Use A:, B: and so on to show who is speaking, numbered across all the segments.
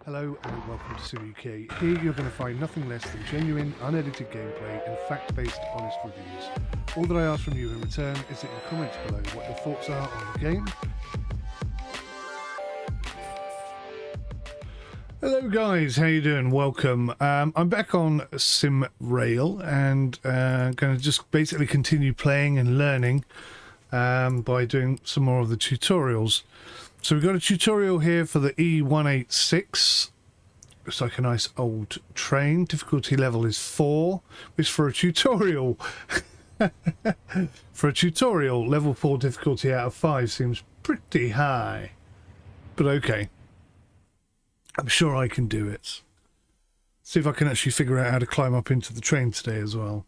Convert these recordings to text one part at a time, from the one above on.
A: Hello and welcome to SimUK. Here you're going to find nothing less than genuine, unedited gameplay and fact-based, honest reviews. All that I ask from you in return is that you comment below what your thoughts are on the game. Hello guys, how you doing? Welcome. I'm back on SimRail and going to just basically continue playing and learning by doing some more of the tutorials. So we've got a tutorial here for the E186. Looks like a nice old train. Difficulty level is 4, which for a tutorial, level 4 difficulty out of 5 seems pretty high. But okay. I'm sure I can do it. See if I can actually figure out how to climb up into the train today as well.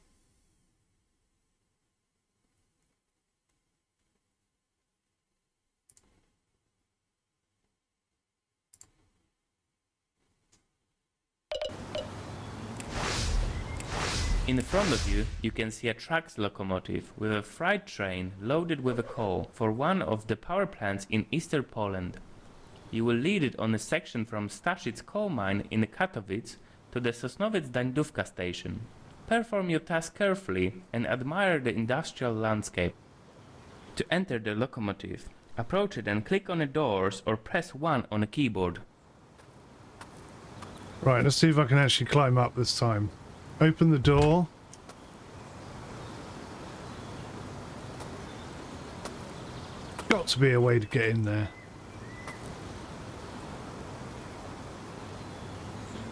B: In front of you, you can see a tracks locomotive with a freight train loaded with a coal for one of the power plants in eastern Poland. You will lead it on a section from Staszic coal mine in Katowice to the Sosnowiec-Dańdówka station. Perform your task carefully and admire the industrial landscape. To enter the locomotive, approach it and click on the doors or press 1 on a keyboard.
A: Right, let's see if I can actually climb up this time. Open the door. Got to be a way to get in there.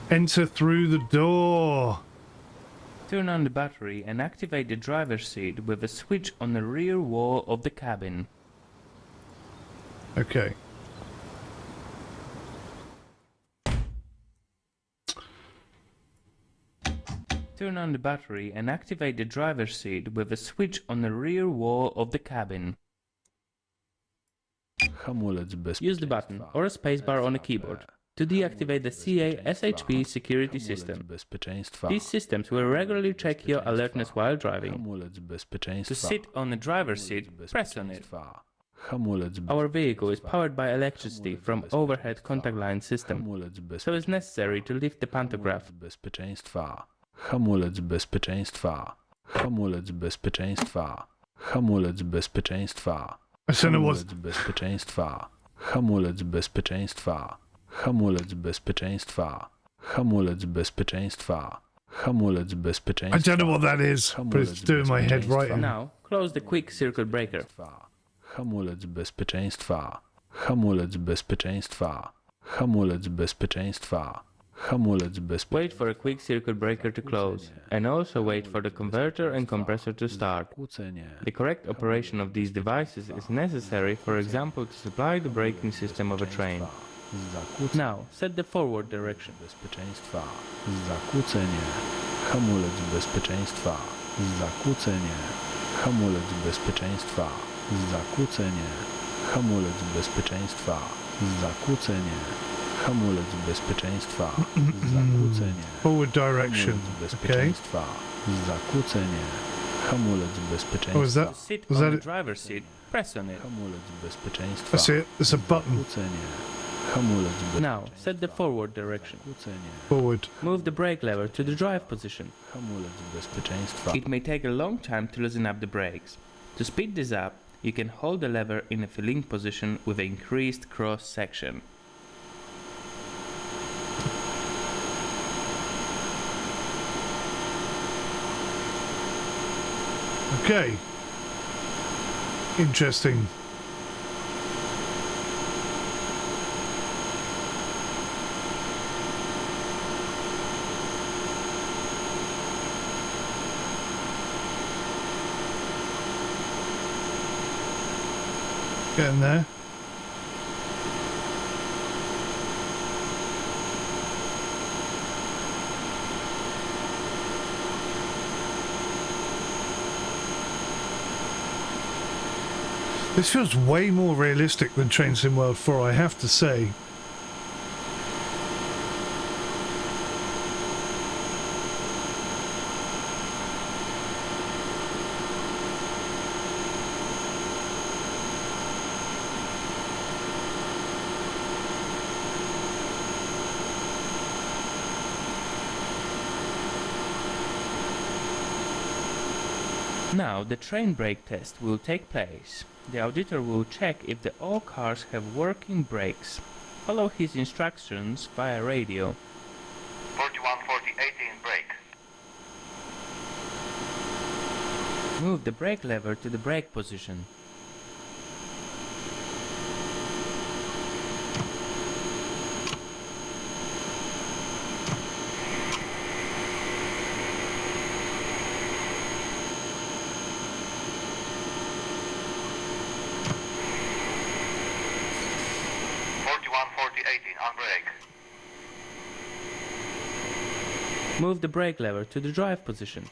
A: Enter through the door.
B: Turn on the battery and activate the driver's seat with a switch on the rear wall of the cabin.
A: Okay.
B: Turn on the battery and activate the driver's seat with a switch on the rear wall of the cabin. Use the button or a spacebar on a keyboard to deactivate the CA-SHP security system. These systems will regularly check your alertness while driving. To sit on the driver's seat, press on it. Our vehicle is powered by electricity from overhead contact line system, so it's necessary to lift the pantograph.
C: Hamulec bezpieczeństwa. Hamulec bezpieczeństwa. Hamulec bezpieczeństwa. Hamulec bezpieczeństwa. Hamulec bezpieczeństwa. Hamulec bezpieczeństwa. Hamulec bezpieczeństwa. Hamulec bezpieczeństwa.
A: I don't know what that is, but it's doing my head right in.
B: Now, close the quick circuit breaker.
C: Hamulec bezpieczeństwa. Hamulec bezpieczeństwa. Hamulec bezpieczeństwa.
B: Wait for a quick circuit breaker to close, and also wait for the converter and compressor to start. The correct operation of these devices is necessary, for example, to supply the braking system of a train. Now, set the forward direction.
C: Zakłócenie. Hamulec bezpieczeństwa. Zakłócenie. Hamulec bezpieczeństwa. Zakłócenie. Hamulec bezpieczeństwa. Zakłócenie. Hamulec bezpieczeństwa. Zakłócenie.
A: Forward direction. Okay.
C: Zakłócenie. Hamulec bezpieczeństwa.
A: Oh, is that?
B: To sit
A: Was
B: on
A: that
B: the
A: it?
B: driver's seat, press on it.
C: Hamulec bezpieczeństwa.
A: That's it. It's a button.
C: Zakłócenie. Hamulec
B: Now, set the forward direction.
A: Forward.
B: Move the brake lever to the drive position.
C: Hamulec bezpieczeństwa.
B: It may take a long time to loosen up the brakes. To speed this up, you can hold the lever in a filling position with an increased cross section.
A: Okay. Interesting. Getting there. This feels way more realistic than Train Sim World 4, I have to say.
B: Now the train brake test will take place. The auditor will check if all cars have working brakes. Follow his instructions via radio.
D: 414018 brake.
B: Move the brake lever to the brake position.
D: On brake.
B: Move the brake lever to the drive position.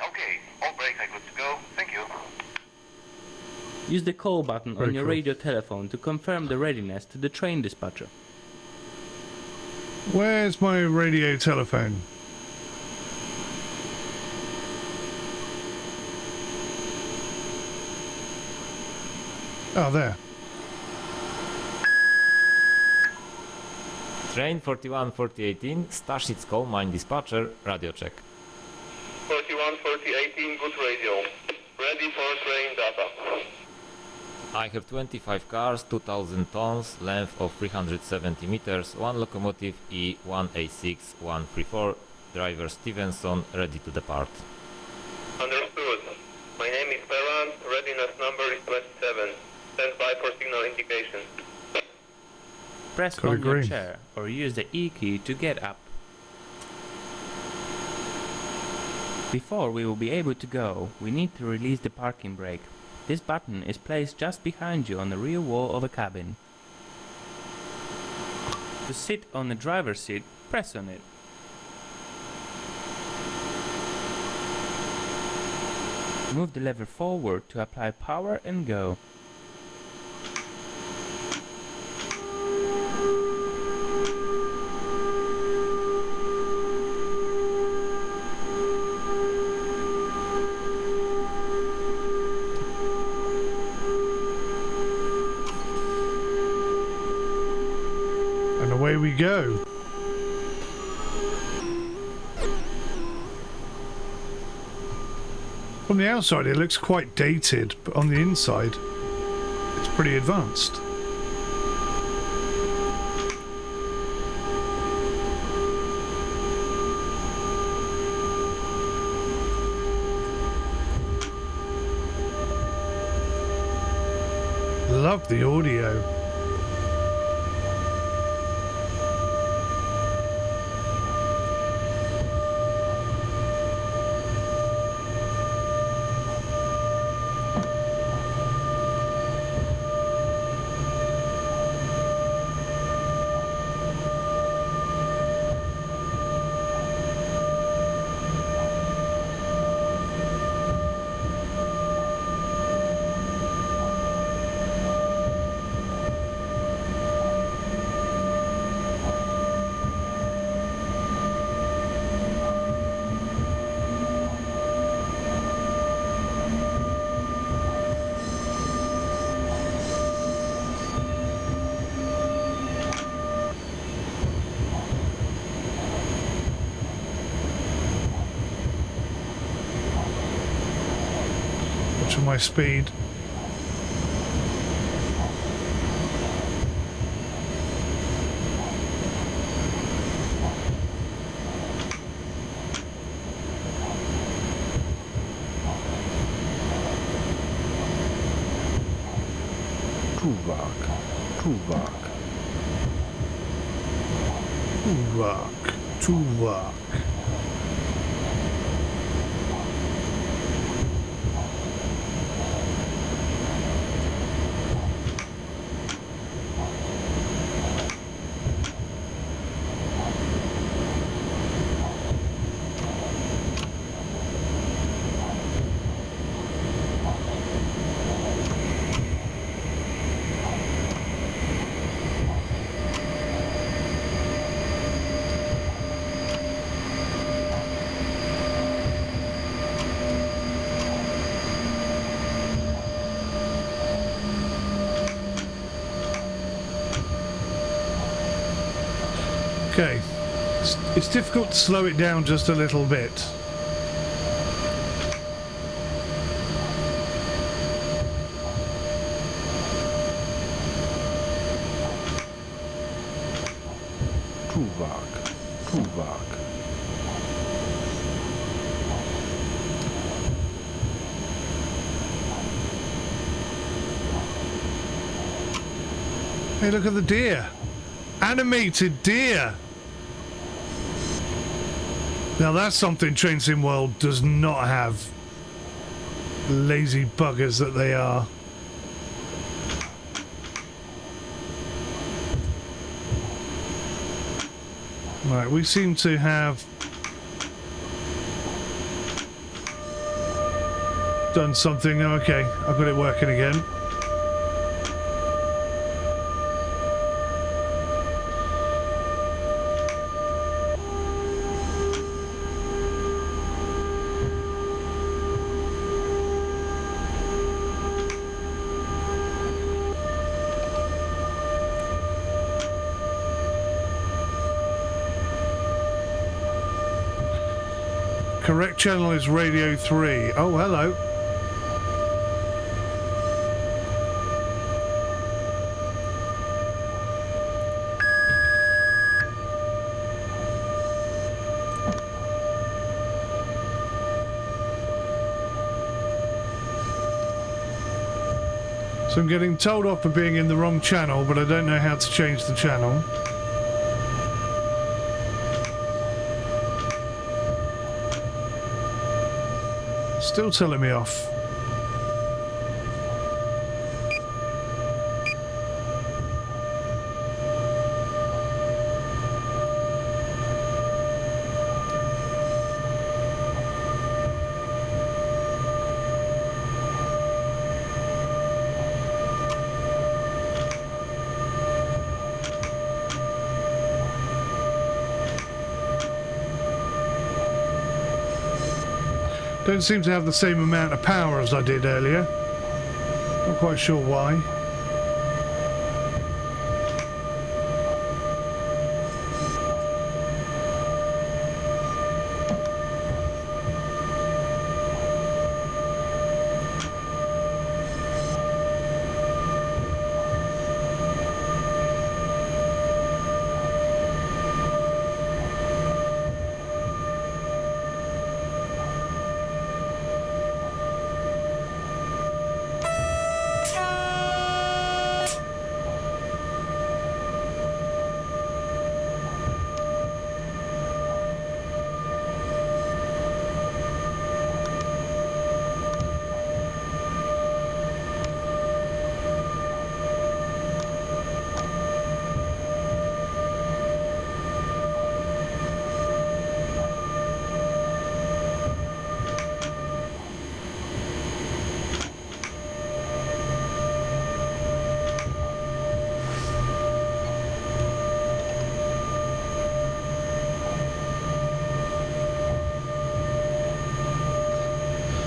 D: Okay, all brakes are good to go. Thank you.
B: Use the call button
A: Very
B: on your
A: cool.
B: radio telephone to confirm the readiness to the train dispatcher.
A: Where's my radio telephone? Oh, there.
E: Train 414018, Staszic Coal Mine Dispatcher, radio check.
D: 414018, good radio. Ready for train data.
E: I have 25 cars, 2000 tons, length of 370 meters, one locomotive E186134, driver Stevenson, ready to depart.
D: Understood. My name is Ferrand, readiness number is 27. Stand by for signal indication.
B: Press
A: Got a
B: on your
A: green.
B: chair or use the E key to get up. Before we will be able to go, we need to release the parking brake. This button is placed just behind you on the rear wall of a cabin. To sit on the driver's seat, press on it. Move the lever forward to apply power and go.
A: And away we go. From the outside it looks quite dated, but on the inside it's pretty advanced. Love the audio. Watching my speed.
C: Czuwak, czuwak.
A: Tuwak, tuwak. Okay. It's difficult to slow it down just a little bit.
C: Czuwak, czuwak.
A: Hey, look at the deer. Animated deer. Now that's something Train Sim World does not have. Lazy buggers that they are. Right, we seem to have done something. Oh, okay, I've got it working again. Correct channel is Radio 3. Oh, hello. So I'm getting told off for being in the wrong channel, but I don't know how to change the channel. Still telling me off. Don't seem to have the same amount of power as I did earlier. Not quite sure why.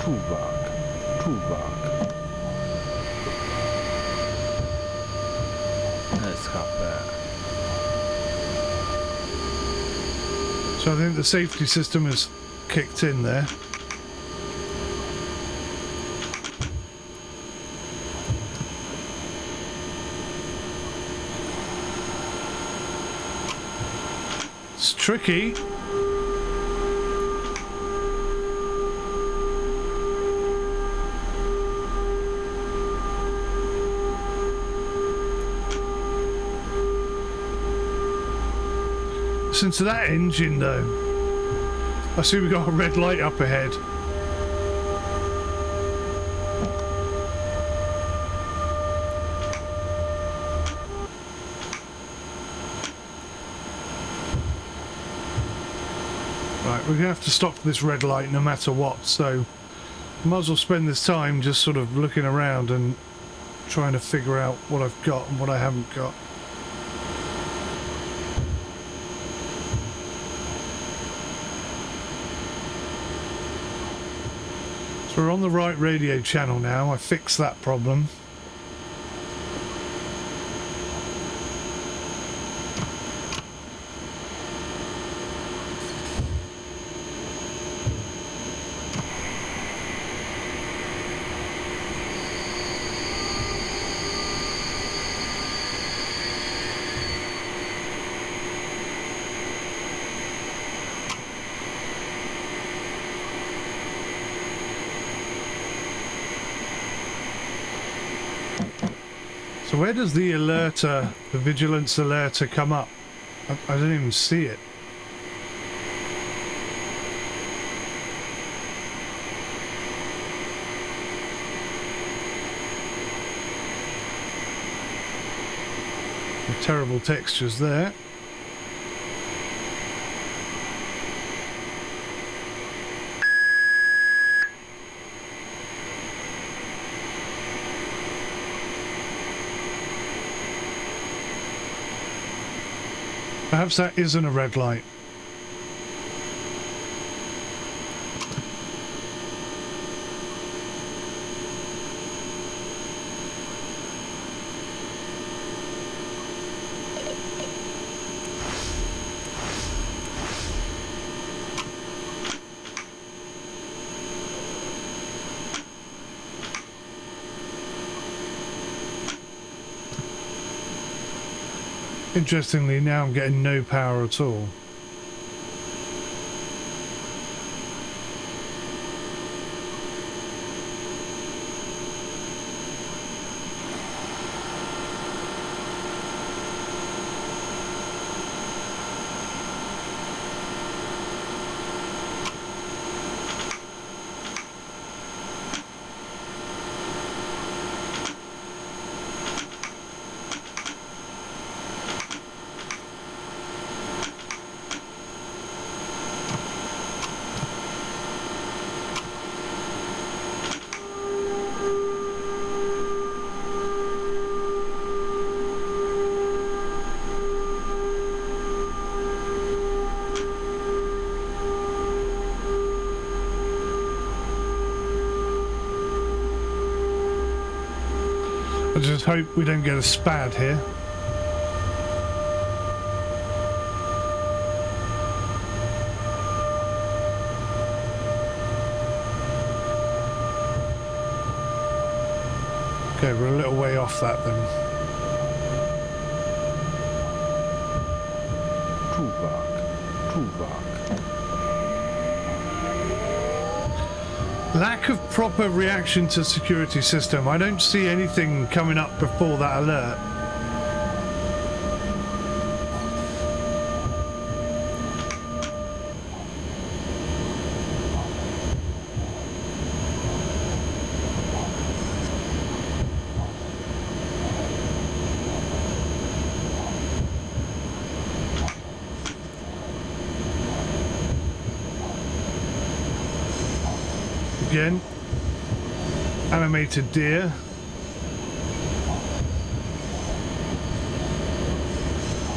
C: Czuwak, czuwak. SHP.
A: So I think the safety system has kicked in there. It's tricky. Listen to that engine though. I see we got a red light up ahead. Right, we're gonna have to stop this red light no matter what, so might as well spend this time just sort of looking around and trying to figure out what I've got and what I haven't got. We're on the right radio channel now. I fixed that problem. So where does the alerter, the vigilance alerter come up? I don't even see it. The terrible textures there. Perhaps that isn't a red light. Interestingly, now I'm getting no power at all. I just hope we don't get a spad here. Okay, we're a little way off that then.
C: Czuwak.
A: Lack of proper reaction to security system. I don't see anything coming up before that alert. Again, animated deer.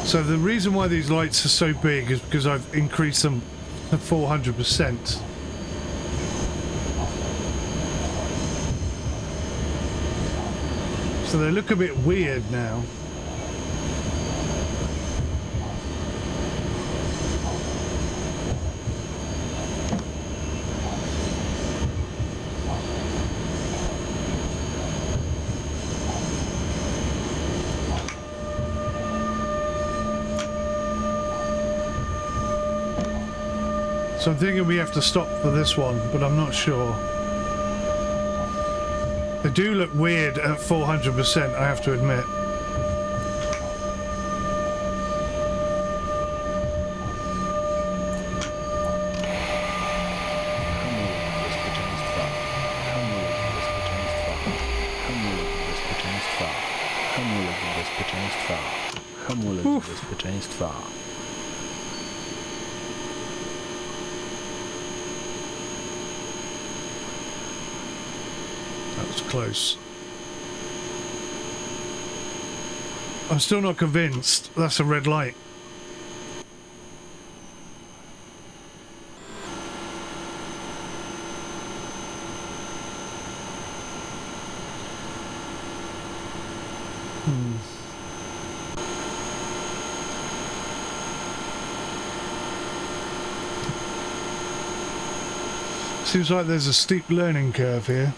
A: So the reason why these lights are so big is because I've increased them to 400%. So they look a bit weird now. So I'm thinking we have to stop for this one, but I'm not sure. They do look weird at 400%, I have to admit.
C: Hamulec bezpieczeństwa.
A: That was close. I'm still not convinced that's a red light. Seems like there's a steep learning curve here.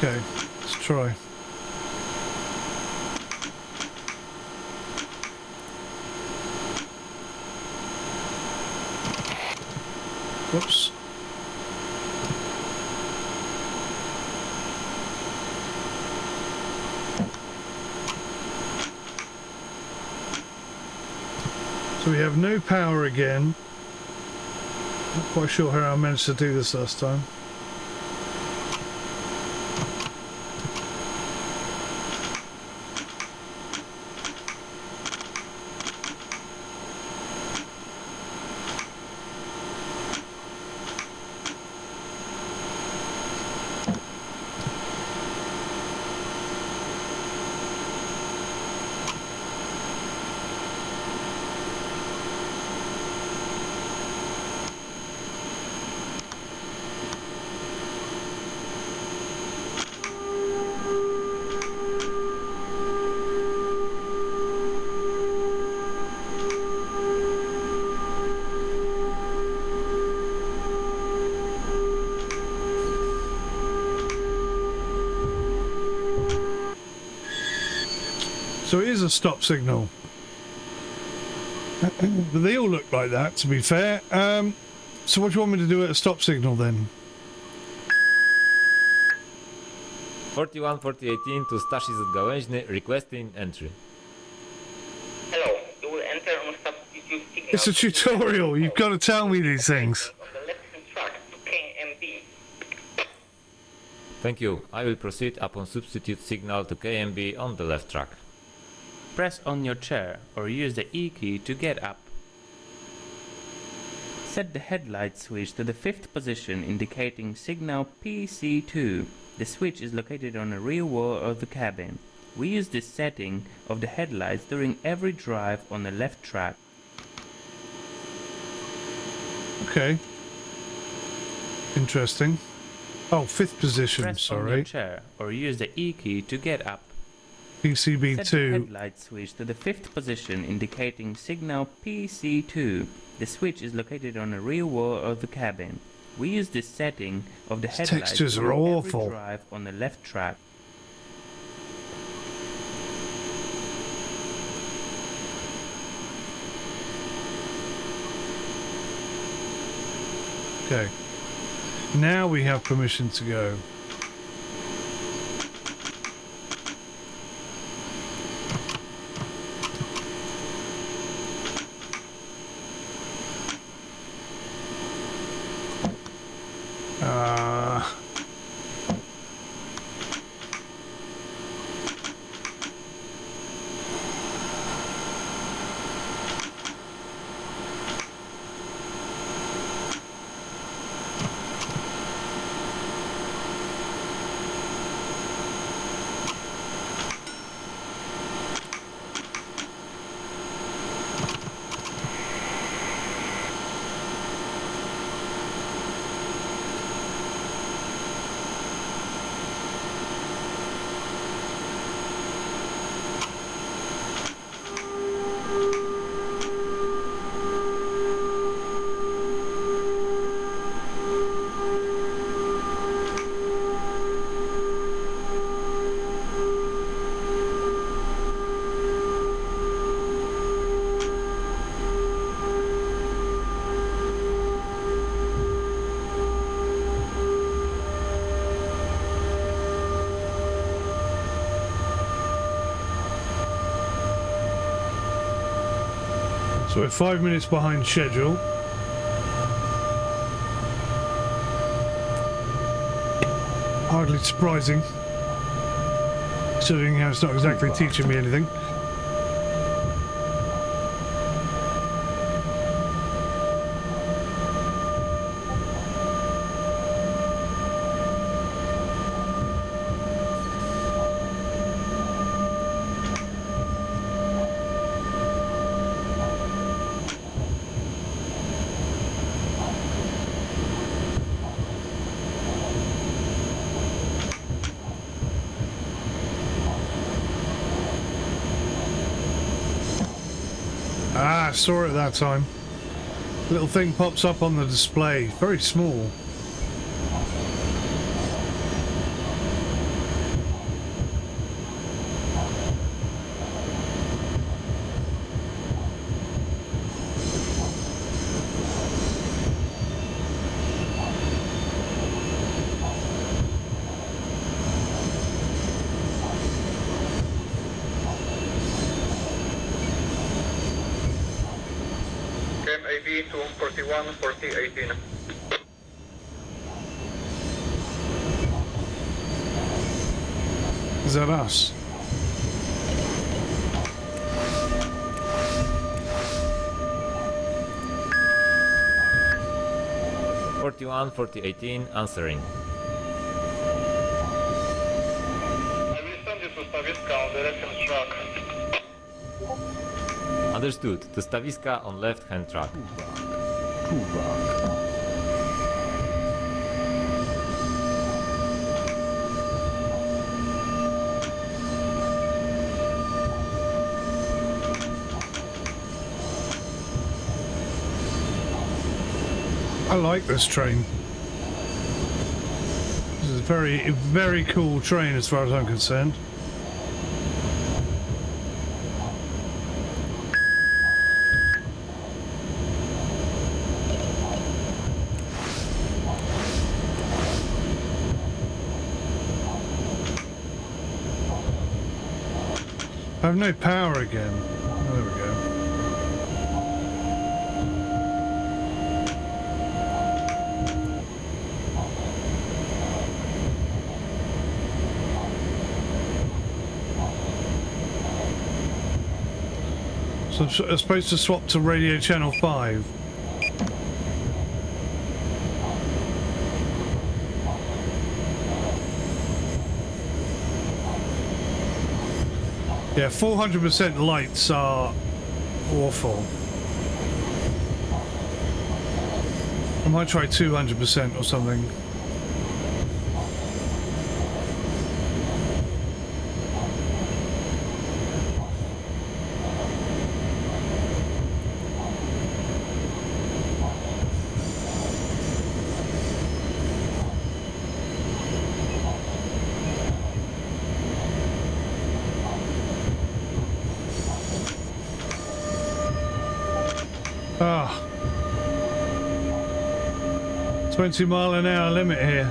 A: Okay, let's try. Whoops. So we have no power again. Not quite sure how I managed to do this last time. So it is a stop signal. But they all look like that, to be fair. So what do you want me to do at a stop signal then?
E: 41-4018 to Staszic Gałęźny, requesting entry.
D: Hello, you will enter on substitute signal.
A: It's a tutorial, you've got to tell me these things.
D: On the left-hand track to KMB.
E: Thank you. I will proceed upon substitute signal to KMB on the left track.
B: Press on your chair or use the E key to get up. Set the headlight switch to the 5th position indicating signal PC2. The switch is located on the rear wall of the cabin. We use this setting of the headlights during every drive on the left track.
A: Okay. Interesting. Oh, 5th position,
B: Press on your
A: sorry.
B: chair or use the E key to get up. Set the
A: PCB2.
B: headlight switch to the 5th position indicating signal PC2. The switch is located on the rear wall of the cabin. We use this setting of the
A: These
B: headlights
A: textures are
B: during
A: awful.
B: every drive on the left track.
A: Okay. Now we have permission to go. So we're 5 minutes behind schedule. Hardly surprising, considering how it's not exactly teaching me anything. Ah, saw it that time. Little thing pops up on the display. Very small.
D: UAV to 41 4018.
A: Is that us?
E: Forty-one, 4018, answering.
D: I will send you to Staviska on the left-hand track.
E: Understood. To Stawiska on left-hand track.
C: Czuwak.
A: I like this train. This is a very, very cool train as far as I'm concerned. I have no power again. Oh, there we go. So I'm supposed to swap to radio channel 5. Yeah, 400% lights are awful. I might try 200% or something. Ah, 20-mile-an-hour limit here.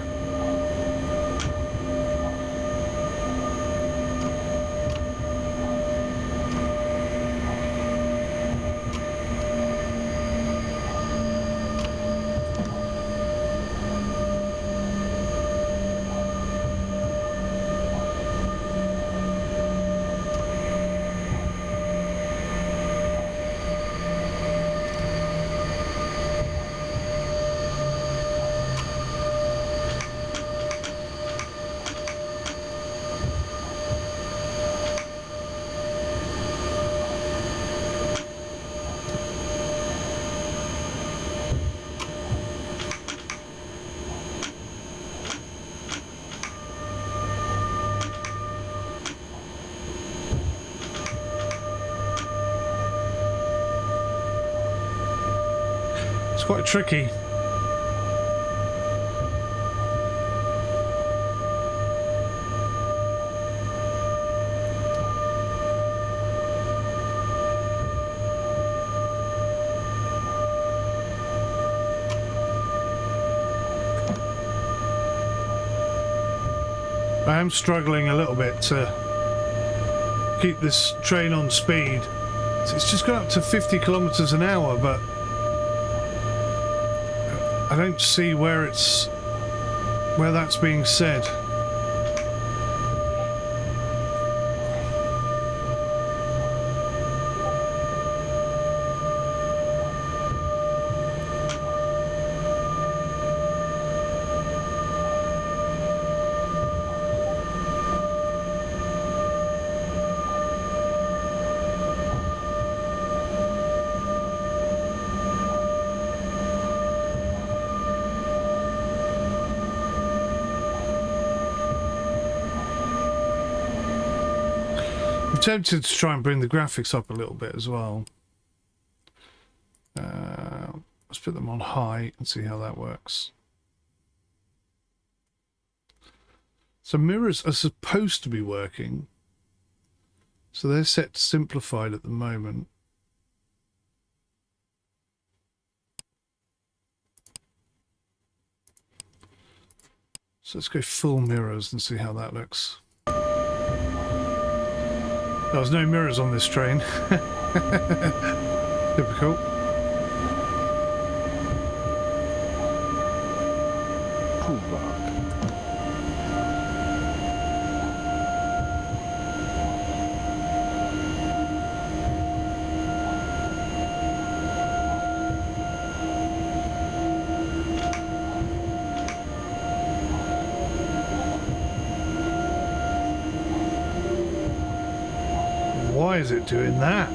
A: It's quite tricky. I am struggling a little bit to keep this train on speed. It's just gone up to 50 kilometers an hour, but I don't see where that's being said. I'm tempted to try and bring the graphics up a little bit as well. Let's put them on high and see how that works. So mirrors are supposed to be working. So they're set to simplified at the moment. So let's go full mirrors and see how that looks. There was no mirrors on this train. Typical. Why is it doing that?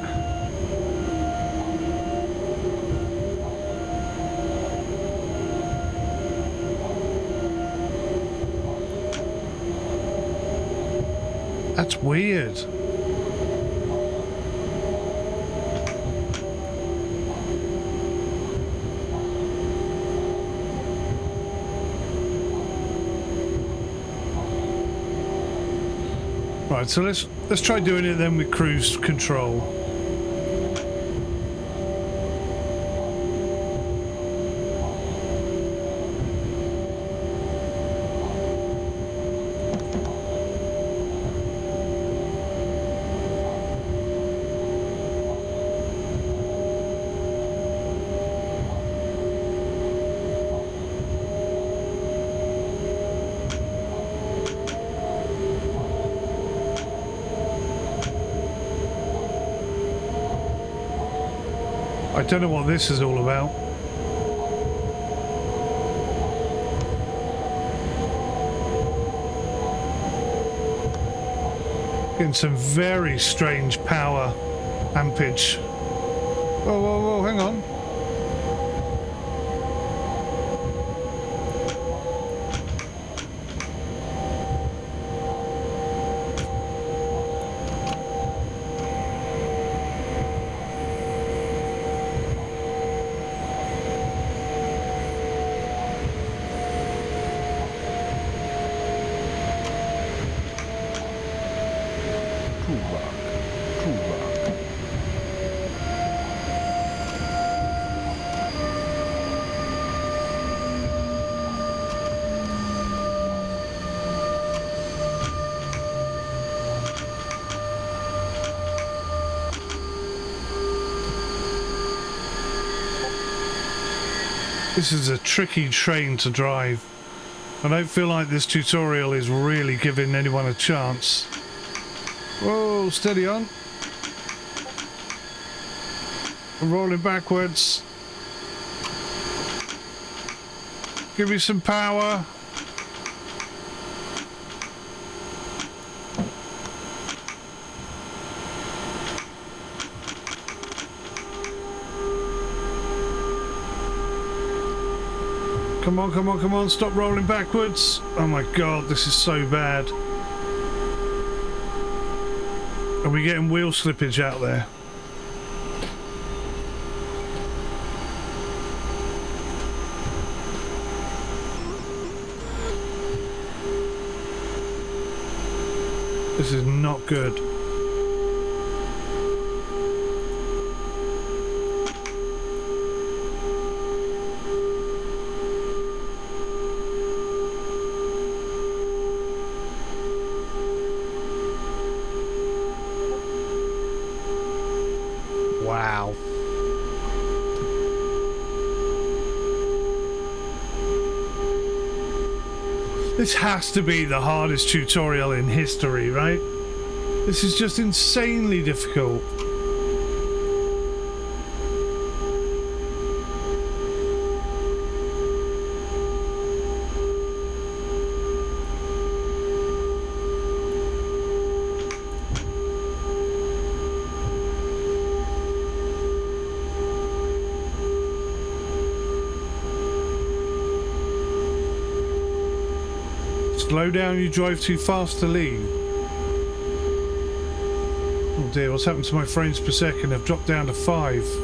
A: That's weird. Right, so let's try doing it then with cruise control. I don't know what this is all about. Getting some very strange power ampage. Whoa, whoa, whoa, hang on. This is a tricky train to drive. I don't feel like this tutorial is really giving anyone a chance. Whoa, steady on. I'm rolling backwards. Give me some power. Come on, come on, come on, stop rolling backwards. Oh my god, this is so bad. Are we getting wheel slippage out there? This is not good. Wow. This has to be the hardest tutorial in history, right? This is just insanely difficult. Slow down, you drive too fast to leave. Oh dear, what's happened to my frames per second? I've dropped down to 5. Let's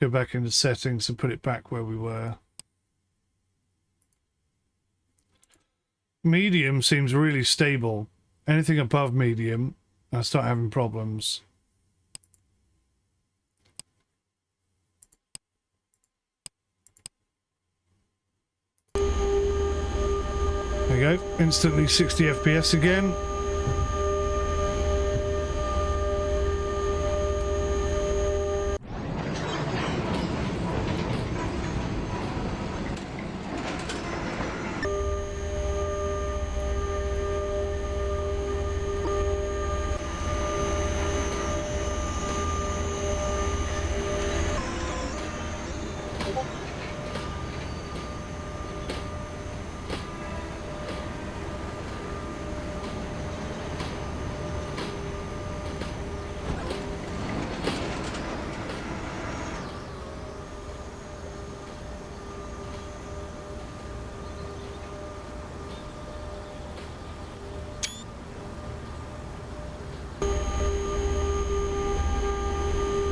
A: go back into settings and put it back where we were. Medium seems really stable. Anything above medium, I start having problems. There we go, instantly 60 FPS again.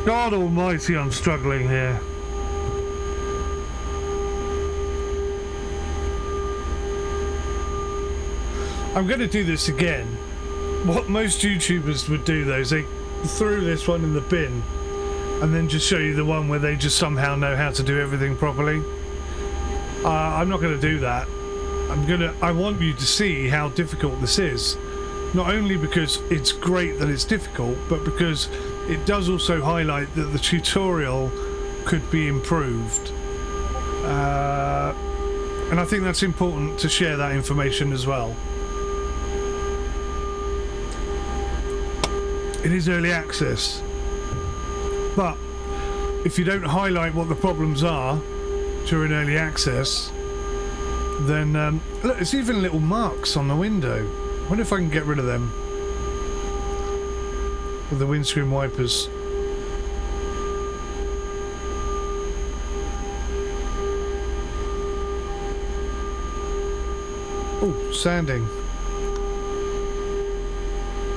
A: God almighty, I'm struggling here. I'm going to do this again. What most YouTubers would do though is they threw this one in the bin and then just show you the one where they just somehow know how to do everything properly. I'm not going to do that. I want you to see how difficult this is. Not only because it's great that it's difficult, but because it does also highlight that the tutorial could be improved. And I think that's important to share that information as well. It is early access, but if you don't highlight what the problems are during early access, then look, there's even little marks on the window. I wonder if I can get rid of them with the windscreen wipers. Oh, sanding.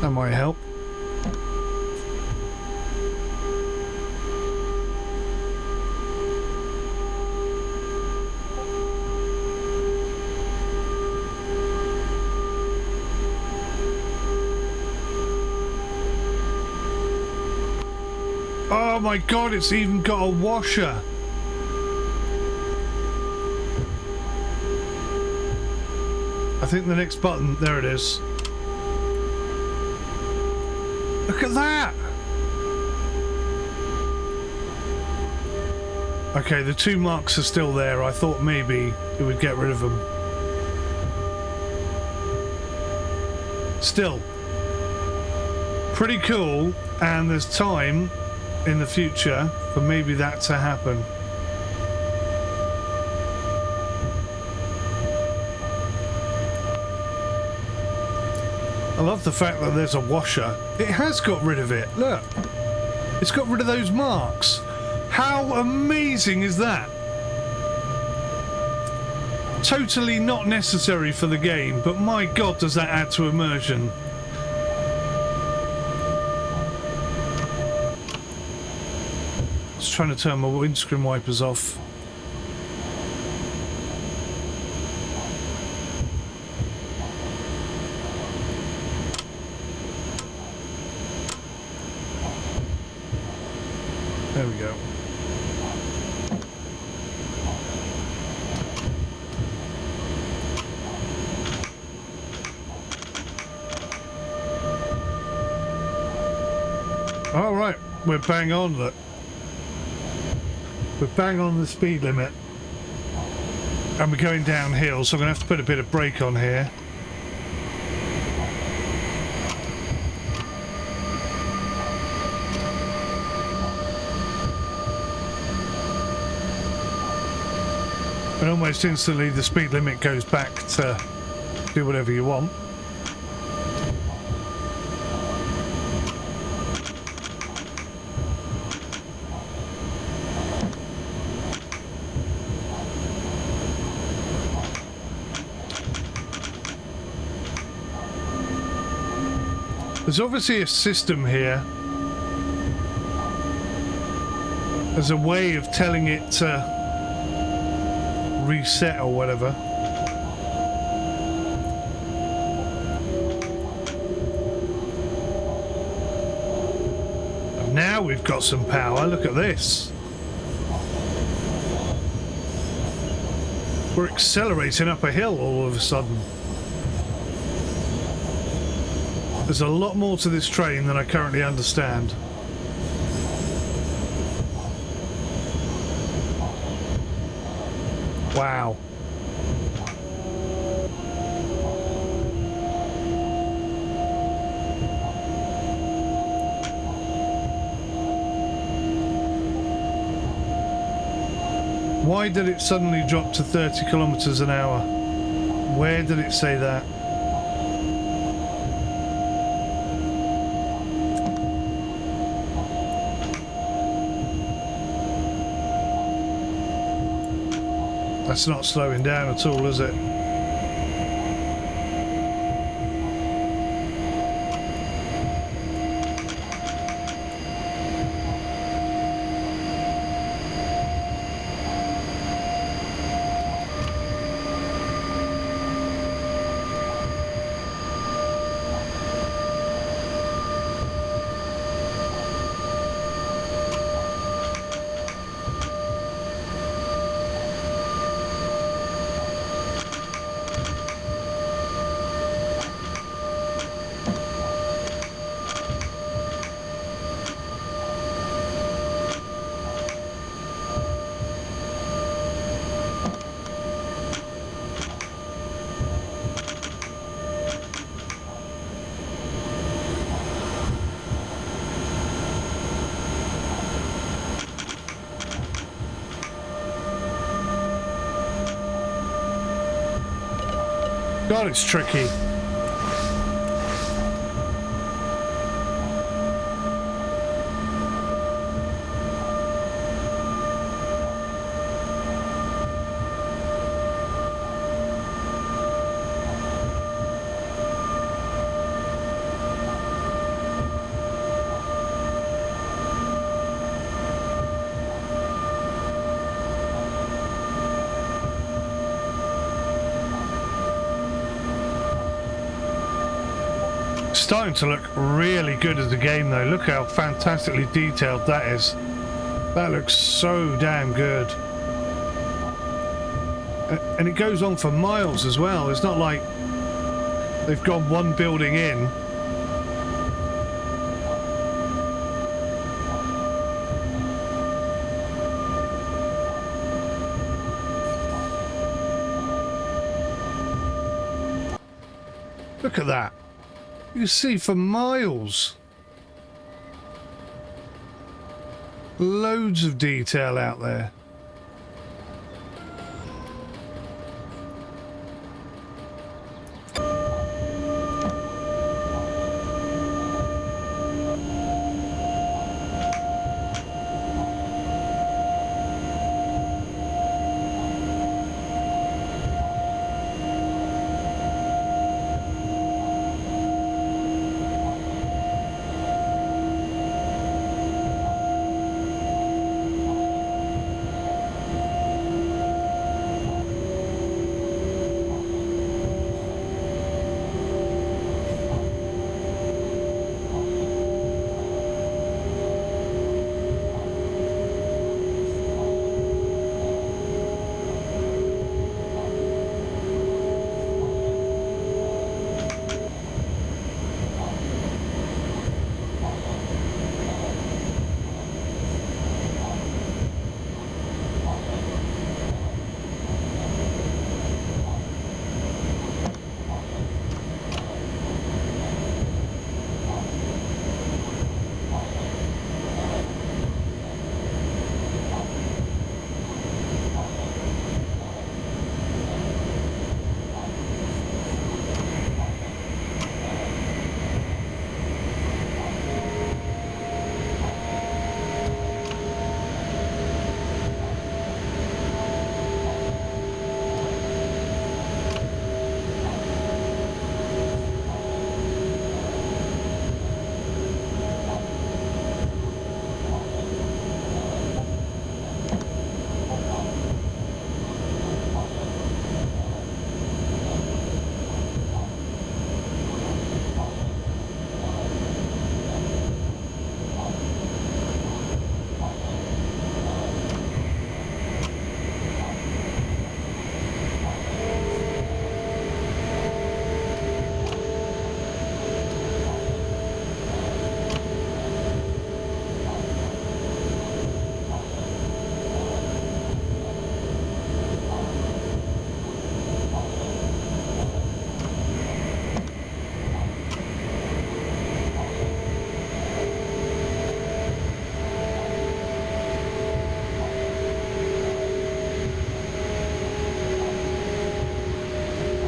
A: That might help. Oh my god, it's even got a washer. I think the next button, there it is. Look at that! Okay, the two marks are still there. I thought maybe it would get rid of them. Still, pretty cool, and there's time in the future for maybe that to happen. I love the fact that there's a washer. It has got rid of it. Look, it's got rid of those marks. How amazing is that? Totally not necessary for the game, but my god, does that add to immersion. Just trying to turn my windscreen wipers off. There we go. All right, we're bang on, look. We're bang on the speed limit. And we're going downhill, so I'm going to have to put a bit of brake on here. And almost instantly the speed limit goes back to do whatever you want. There's obviously a system here. There's a way of telling it to reset or whatever. And now we've got some power. Look at this. We're accelerating up a hill all of a sudden. There's a lot more to this train than I currently understand. Wow. Why did it suddenly drop to 30 kilometers an hour? Where did it say that? That's not slowing down at all, is it? God, it's tricky. Starting to look really good as a game though. Look how fantastically detailed that is. That looks so damn good. And it goes on for miles as well. It's not like they've gone one building in. Look at that. You see for miles. Loads of detail out there.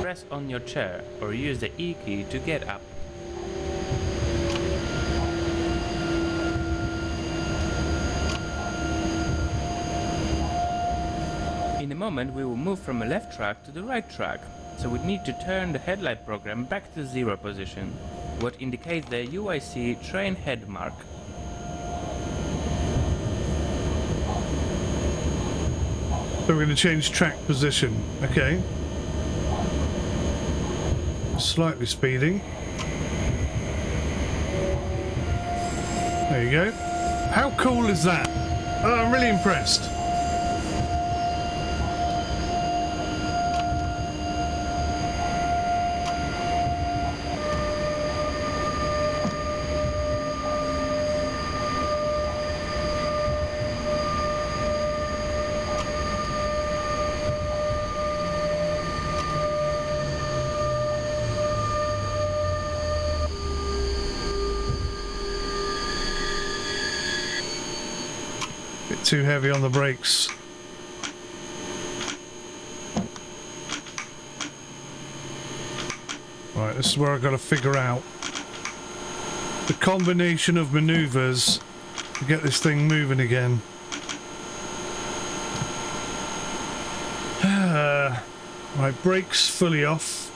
B: Press on your chair or use the E key to get up. In a moment we will move from a left track to the right track, so we need to turn the headlight program back to 0 position, what indicates the UIC train head mark.
A: So we're going to change track position. Okay. Slightly speeding. There you go. How cool is that? Oh, I'm really impressed. Too heavy on the brakes. This is where I've got to figure out the combination of maneuvers to get this thing moving again. Right, brakes fully off.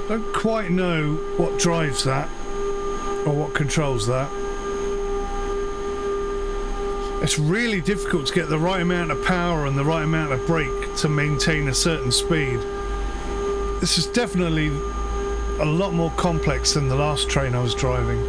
A: Don't quite know what drives that or what controls that. It's really difficult to get the right amount of power and the right amount of brake to maintain a certain speed. This is definitely a lot more complex than the last train I was driving.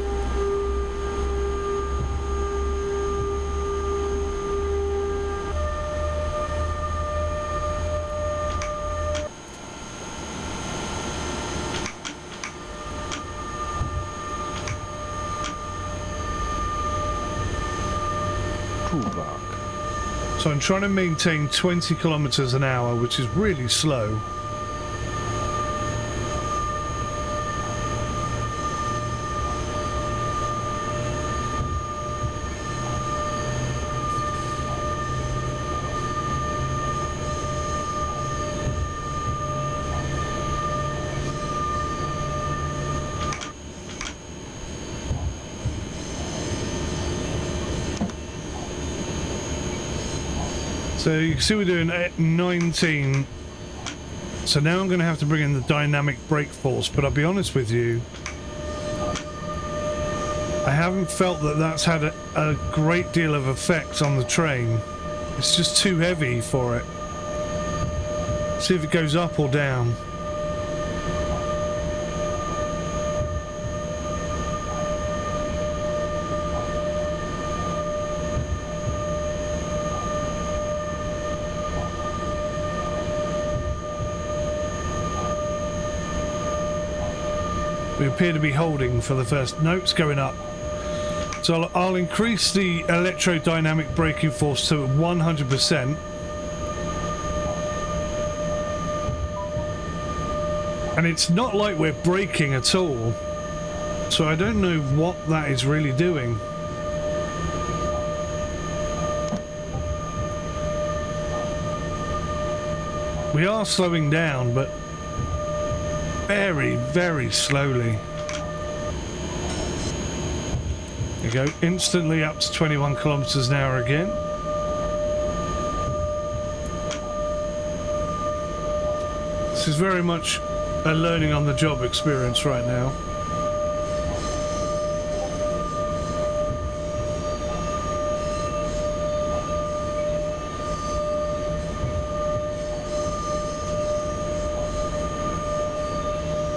A: So I'm trying to maintain 20 kilometers an hour, which is really slow. So you can see we're doing 19. So now I'm going to have to bring in the dynamic brake force, but I'll be honest with you, I haven't felt that that's had a great deal of effect on the train. It's just too heavy for it. See if it goes up or down. We appear to be holding for the first. No, it's going up. So I'll increase the electrodynamic braking force to 100%. And it's not like we're braking at all. So I don't know what that is really doing. We are slowing down, but very, very slowly. There you go, instantly up to 21 kilometers an hour again. This is very much a learning on the job experience right now.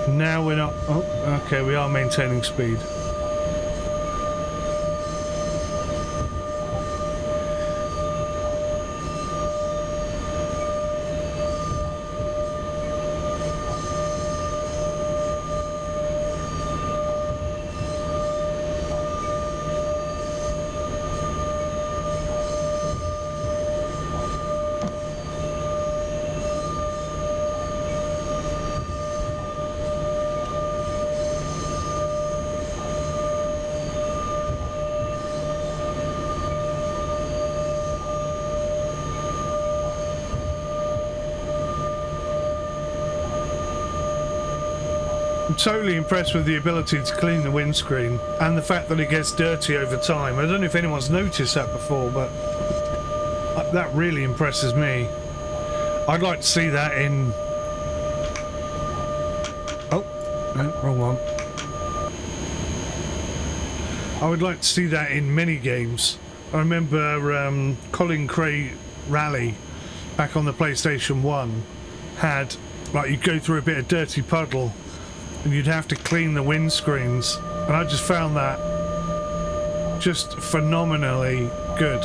A: Now we're not. Oh, okay, we are maintaining speed. I'm totally impressed with the ability to clean the windscreen and the fact that it gets dirty over time. I don't know if anyone's noticed that before, but that really impresses me. I'd like to see that in... Oh, no, wrong one. I would like to see that in many games. I remember Colin Cray Rally back on the PlayStation 1 had, like, you'd go through a bit of dirty puddle and you'd have to clean the windscreens, and I just found that just phenomenally good.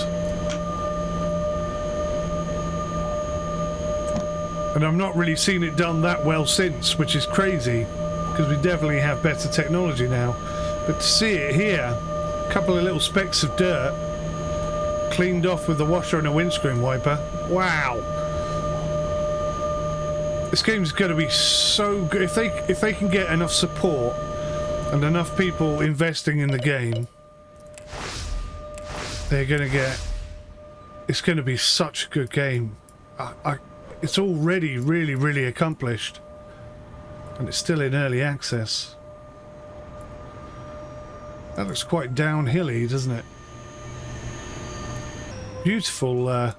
A: And I've not really seen it done that well since, which is crazy, because we definitely have better technology now. But to see it here, a couple of little specks of dirt cleaned off with a washer and a windscreen wiper, wow. This game's going to be so good if they can get enough support and enough people investing in the game, they're going to get... It's going to be such a good game. It's already really, really accomplished. And it's still in early access. That looks quite downhilly, doesn't it? Beautiful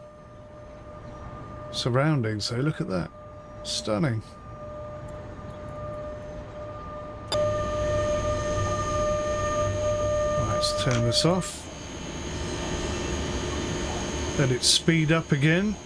A: surroundings, though. Look at that. Stunning. Let's turn this off. Let it speed up again.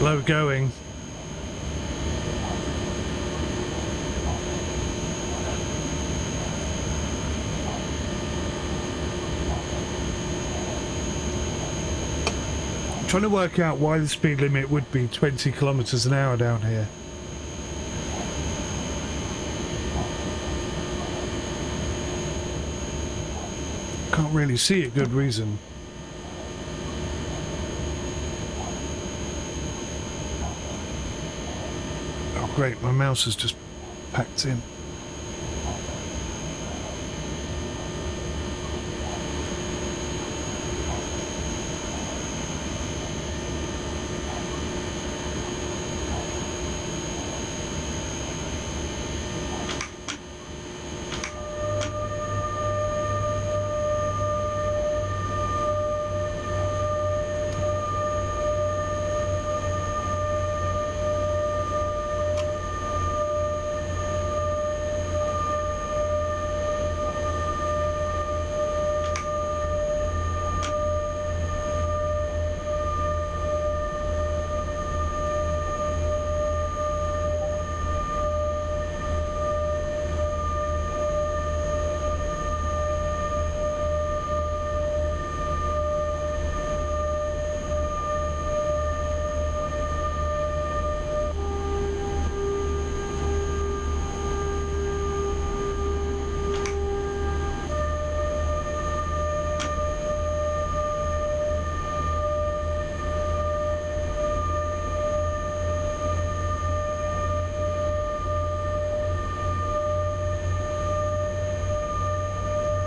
A: Low going. I'm trying to work out why the speed limit would be 20 kilometers an hour down here. Can't really see a good reason. Great, my mouse is just packed in.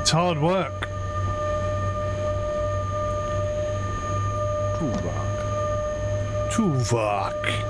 A: It's hard work. Tuvok.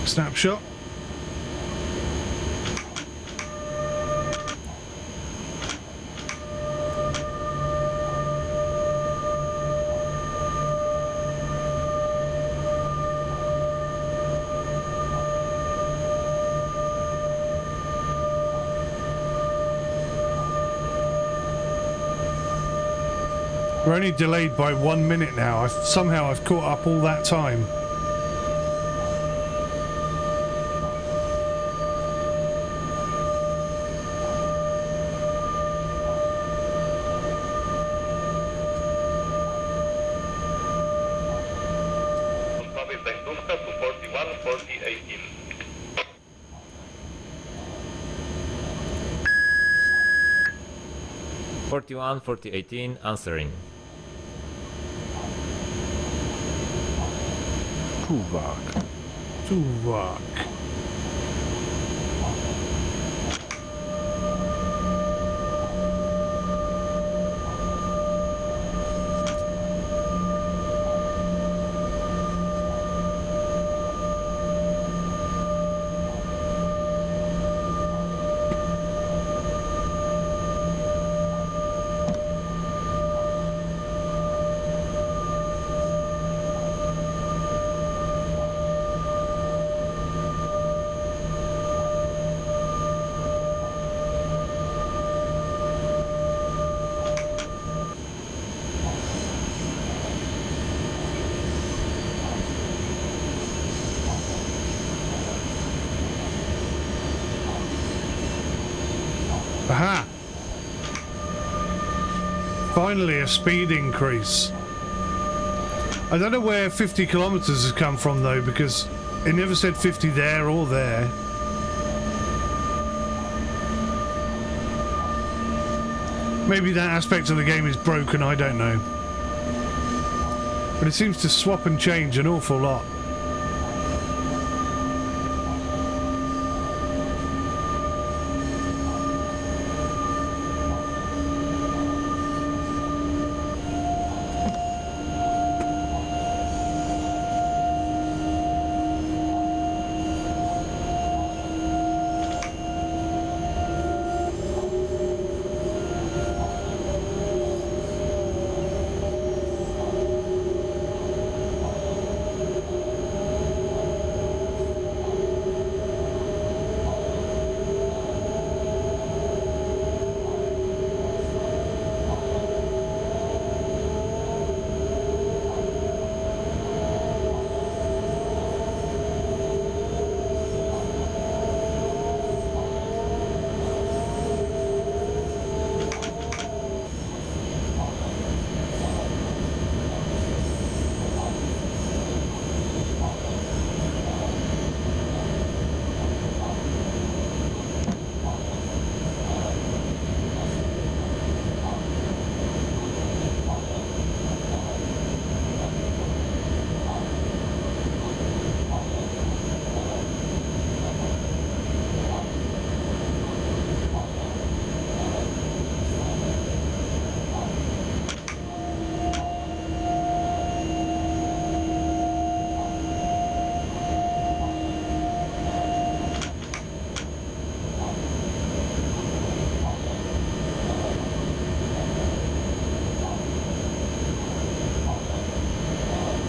A: quick snapshot. We're only delayed by 1 minute now. Somehow I've caught up all that time.
D: Wrocławiec Gdańskówka to 41, 40, 18.
E: Forty-one, 4018, answering.
C: Czuwak.
A: Tuwak. Aha! Finally a speed increase. I don't know where 50 kilometers has come from though, because it never said 50 there or there. Maybe that aspect of the game is broken, I don't know. But it seems to swap and change an awful lot.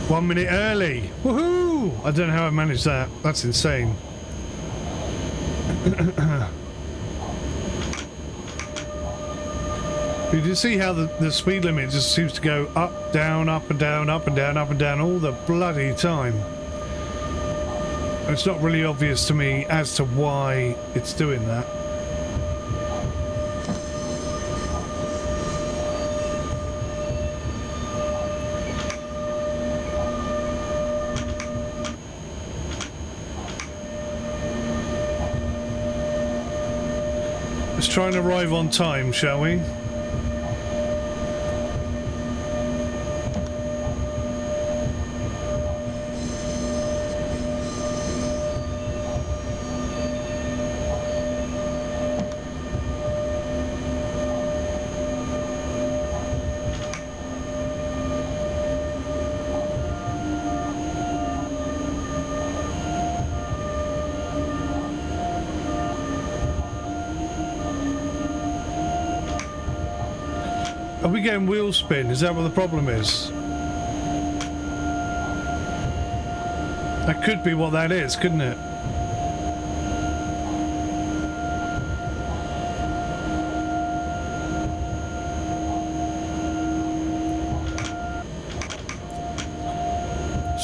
A: One minute early. Woohoo! I don't know how I managed that. That's insane. You can see how the speed limit just seems to go up, down, up and down, up and down, up and down all the bloody time. It's not really obvious to me as to why it's doing that. Let's try and arrive on time, shall we? Are we getting wheel spin? Is that what the problem is? That could be what that is, couldn't it?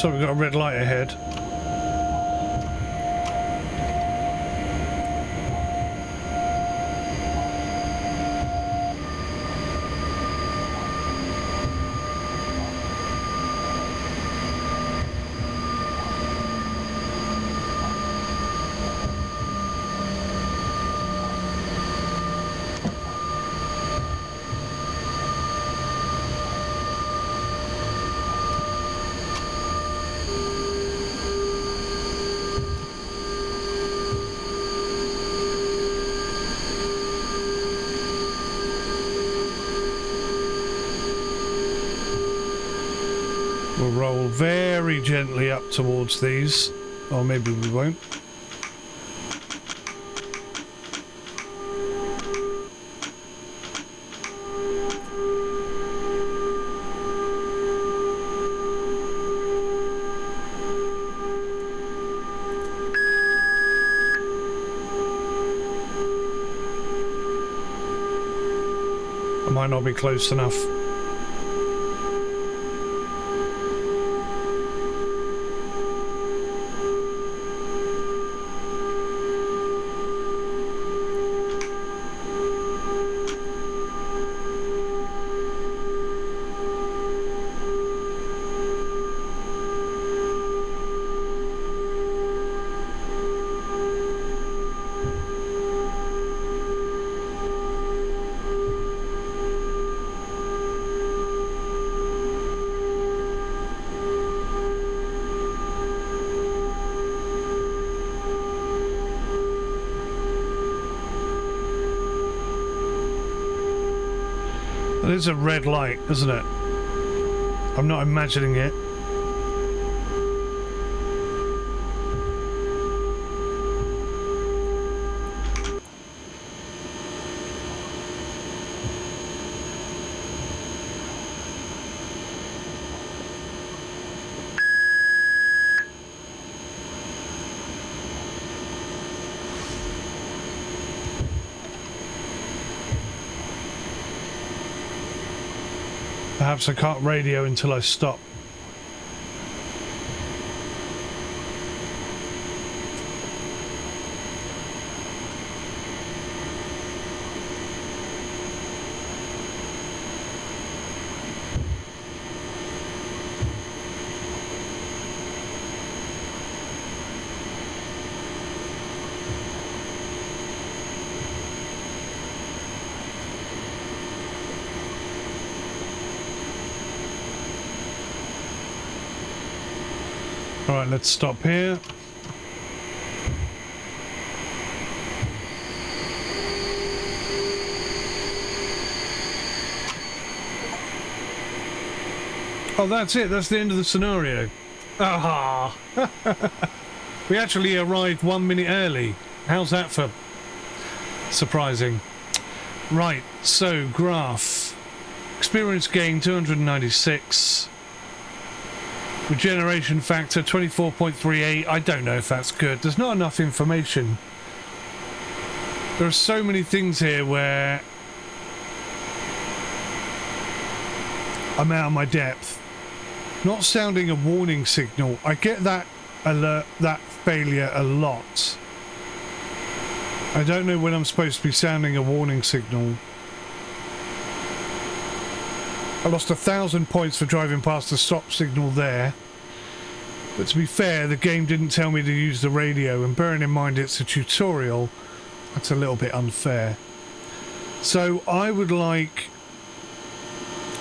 A: So we've got a red light ahead. We'll roll very gently up towards these, or maybe we won't. I might not be close enough. It is a red light, isn't it? I'm not imagining it. Perhaps I can't radio until I stop. Alright, let's stop here. Oh, that's it. That's the end of the scenario. Aha! We actually arrived 1 minute early. How's that for surprising? Right, so graph. Experience gain 296. Regeneration factor 24.38. I don't know if that's good. There's not enough information. There are so many things here where I'm out of my depth. Not sounding a warning signal. I get that alert, that failure a lot. I don't know when I'm supposed to be sounding a warning signal. I lost 1,000 points for driving past the stop signal there. But to be fair, the game didn't tell me to use the radio, and bearing in mind it's a tutorial, that's a little bit unfair. So I would like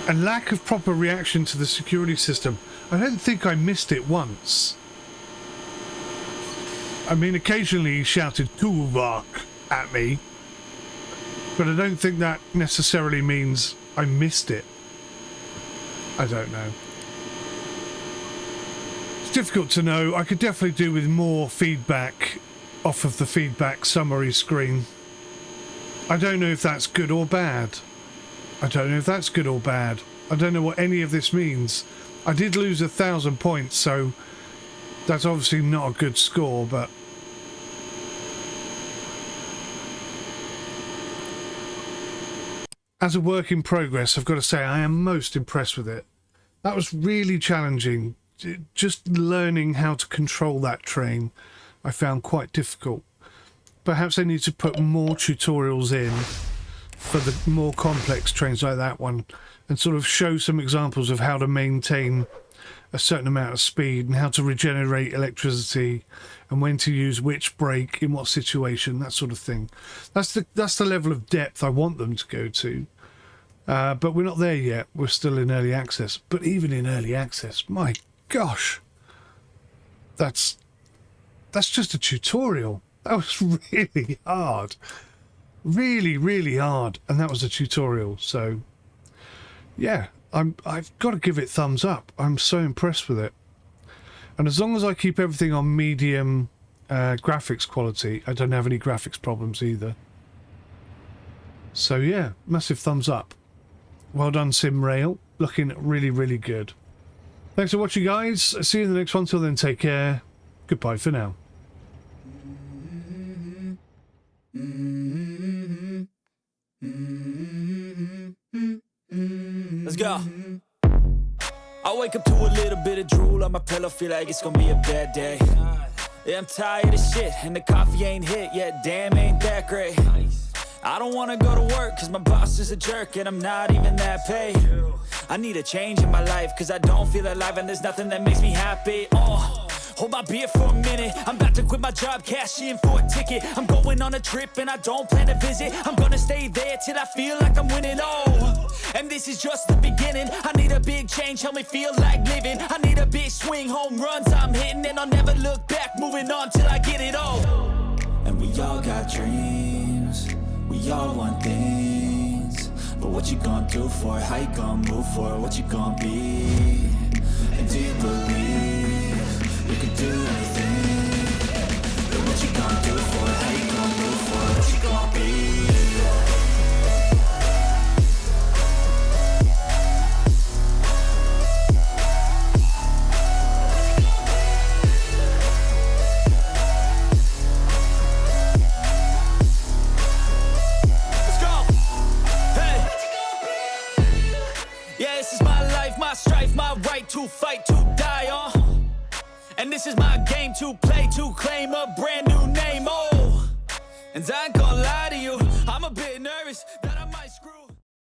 A: a lack of proper reaction to the security system. I don't think I missed it once. I mean, occasionally he shouted "Tuvok" at me, but I don't think that necessarily means I missed it. I don't know. It's difficult to know. I could definitely do with more feedback off of the feedback summary screen. I don't know if that's good or bad. I don't know if that's good or bad. I don't know what any of this means. I did lose 1,000 points, so that's obviously not a good score, but... As a work in progress, I've got to say I am most impressed with it. That was really challenging. Just learning how to control that train I found quite difficult. Perhaps I need to put more tutorials in for the more complex trains like that one and sort of show some examples of how to maintain a certain amount of speed and how to regenerate electricity and when to use which brake in what situation, that sort of thing. That's the level of depth I want them to go to. But we're not there yet. We're still in early access. But even in early access, my gosh, that's just a tutorial. That was really hard. Really, really hard. And that was a tutorial. So, yeah, I've got to give it thumbs up. I'm so impressed with it. And as long as I keep everything on medium graphics quality, I don't have any graphics problems either. So, yeah, massive thumbs up. Well done, SimRail. Looking really, really good. Thanks for watching, guys. See you in the next one. Till then, take care. Goodbye for now.
F: Let's go. I wake up to a little bit of drool on my pillow, feel like it's gonna be a bad day. Yeah, I'm tired of shit, and the coffee ain't hit yet, damn, ain't that great. I don't wanna go to work, cause my boss is a jerk, and I'm not even that paid. I need a change in my life, cause I don't feel alive, and there's nothing that makes me happy. Hold my beer for a minute, I'm about to quit my job, cash in for a ticket. I'm going on a trip and I don't plan to visit. I'm gonna stay there till I feel like I'm winning, and this is just the beginning. I need a big change, help me feel like living. I need a big swing, home runs I'm hitting, and I'll never look back, moving on till I get it all. And we all got dreams, we all want things, but what you gonna do for it? How you gonna move for it? What you gonna be? And do you believe you can do anything? But what you gonna do for it? How you gonna move for it? What you gonna be? To fight, to die on, and this is my game to play, to claim a brand new name, and I ain't gonna lie to you, I'm a bit nervous.